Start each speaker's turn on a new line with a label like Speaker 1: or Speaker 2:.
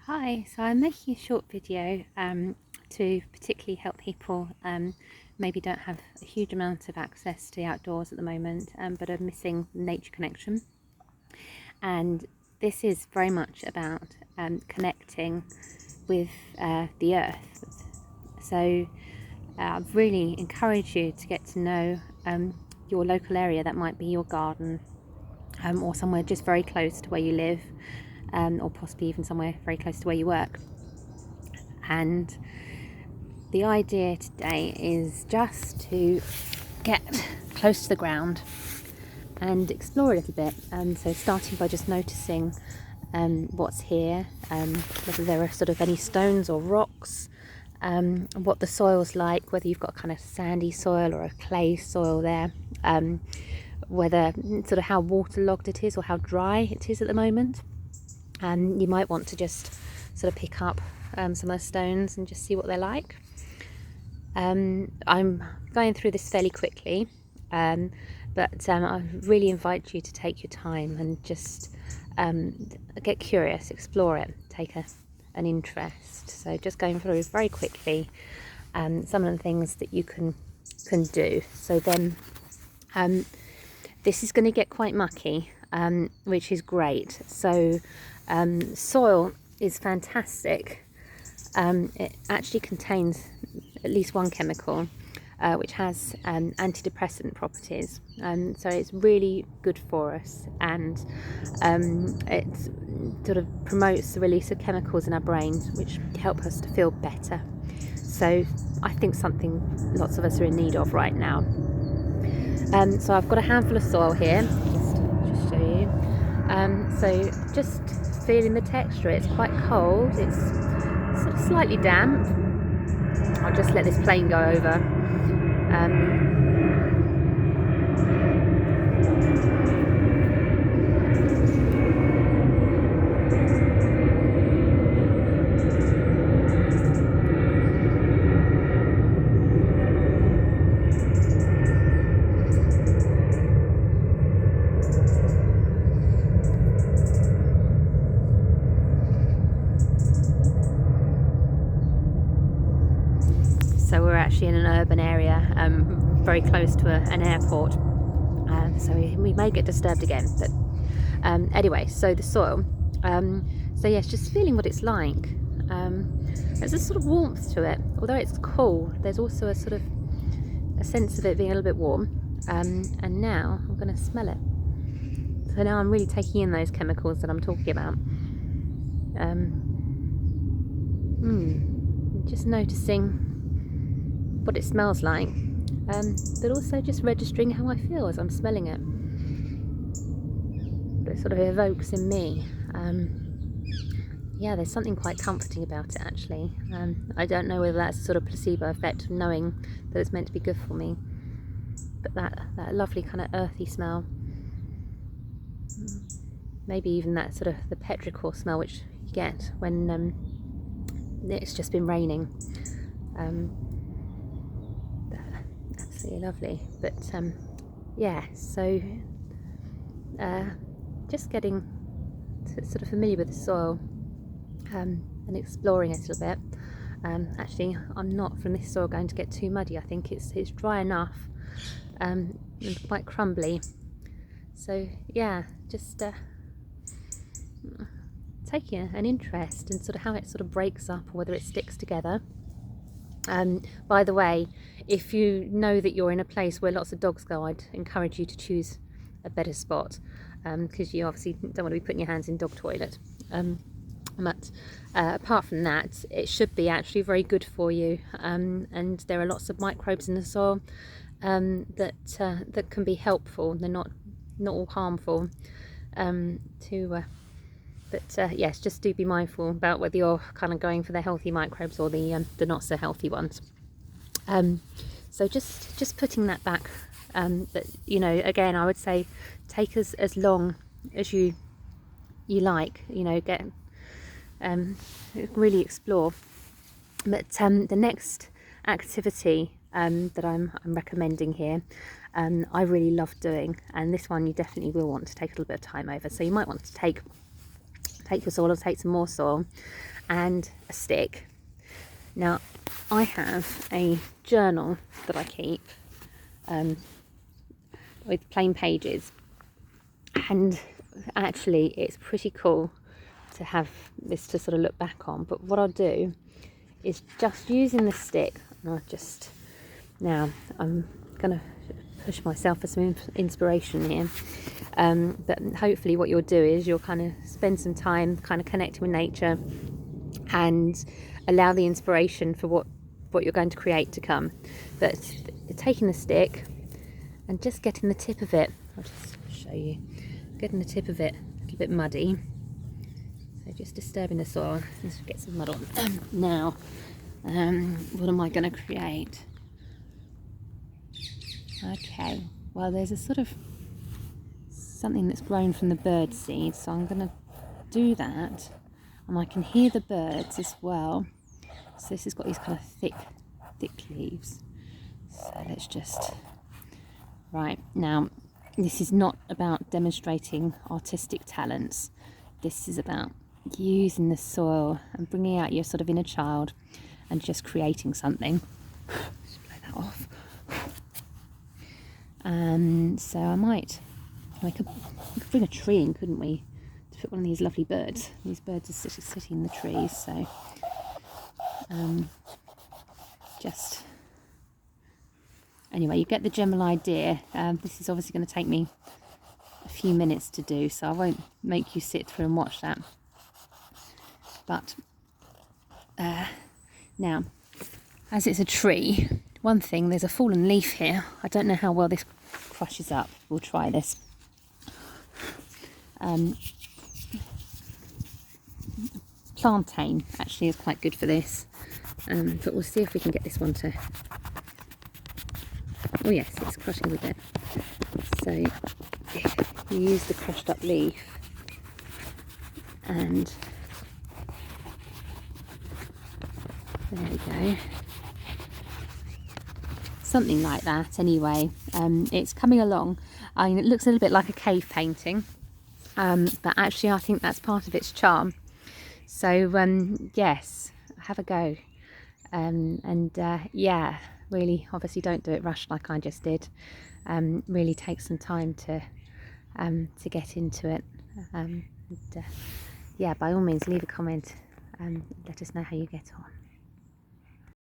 Speaker 1: Hi, so I'm making a short video to particularly help people maybe don't have a huge amount of access to the outdoors at the moment, but are missing nature connection. And this is very much about connecting with the earth. So I really encourage you to get to know your local area. That might be your garden, or somewhere just very close to where you live, or possibly even somewhere very close to where you work. And the idea today is just to get close to the ground and explore a little bit. So starting by just noticing what's here, whether there are sort of any stones or rocks, what the soil's like, whether you've got kind of sandy soil or a clay soil there, whether sort of how waterlogged it is or how dry it is at the moment. You might want to just sort of pick up some of the stones and just see what they're like. I'm going through this fairly quickly, but I really invite you to take your time and just get curious, explore it, take an interest. So just going through very quickly some of the things that you can do. So then this is going to get quite mucky, which is great. So soil is fantastic. It actually contains at least one chemical which has antidepressant properties, so it's really good for us, and it sort of promotes the release of chemicals in our brains which help us to feel better. So I think something lots of us are in need of right now. So I've got a handful of soil here, just show you. So just feeling the texture. It's quite cold, it's sort of slightly damp. I'll just let this plane go over. So we're actually in an urban area, very close to an airport, so we may get disturbed again, but anyway, so the soil, so yes, just feeling what it's like. There's a sort of warmth to it, although it's cool. There's also a sort of a sense of it being a little bit warm, and now I'm going to smell it. So now I'm really taking in those chemicals that I'm talking about. Just noticing what it smells like, but also just registering how I feel as I'm smelling it. What it sort of evokes in me. Yeah, there's something quite comforting about it, actually. I don't know whether that's a sort of placebo effect of knowing that it's meant to be good for me, but that lovely kind of earthy smell, maybe even that sort of the petrichor smell which you get when it's just been raining. Absolutely lovely. But yeah, so just getting sort of familiar with the soil and exploring it a little bit. Actually, I'm not from this soil going to get too muddy. I think it's dry enough and quite crumbly. So yeah, just taking an interest in sort of how it sort of breaks up or whether it sticks together. By the way, if you know that you're in a place where lots of dogs go, I'd encourage you to choose a better spot, because you obviously don't want to be putting your hands in dog toilet. But apart from that, it should be actually very good for you, and there are lots of microbes in the soil that can be helpful. They're not all harmful. But yes, just do be mindful about whether you're kind of going for the healthy microbes or the not so healthy ones. So just putting that back. But you know, again, I would say take as long as you like. You know, get really explore. But the next activity that I'm recommending here, I really love doing, and this one you definitely will want to take a little bit of time over. So you might want to take take your soil or take some more soil, and a stick. Now, I have a journal that I keep with plain pages, and actually it's pretty cool to have this to sort of look back on. But what I'll do is just using the stick, and now I'm gonna push myself for some inspiration here, but hopefully what you'll do is you'll kind of spend some time kind of connecting with nature and allow the inspiration for what you're going to create to come. But taking the stick and just getting the tip of it, I'll just show you, getting the tip of it a little bit muddy, so just disturbing the soil. Let's get some mud on. Now, what am I going to create? Okay, well, there's a sort of something that's grown from the bird seed, so I'm going to do that, and I can hear the birds as well. So this has got these kind of thick leaves. So let's just, right, now this is not about demonstrating artistic talents. This is about using the soil and bringing out your sort of inner child and just creating something. Just blow that off. So I might, we could bring a tree in, couldn't we, to put one of these lovely birds. These birds are sitting in the trees, so just anyway, you get the general idea. This is obviously going to take me a few minutes to do, so I won't make you sit through and watch that. But now, as it's a tree, one thing, there's a fallen leaf here. I don't know how well this crushes up. We'll try this. Plantain actually is quite good for this, but we'll see if we can get this one to, oh yes, it's crushing a bit. So you use the crushed up leaf and there we go, something like that. Anyway, it's coming along. I mean, it looks a little bit like a cave painting, but actually I think that's part of its charm. So yes, have a go, and yeah, really, obviously don't do it rushed like I just did. Really take some time to get into it, and yeah, by all means leave a comment and let us know how you get on.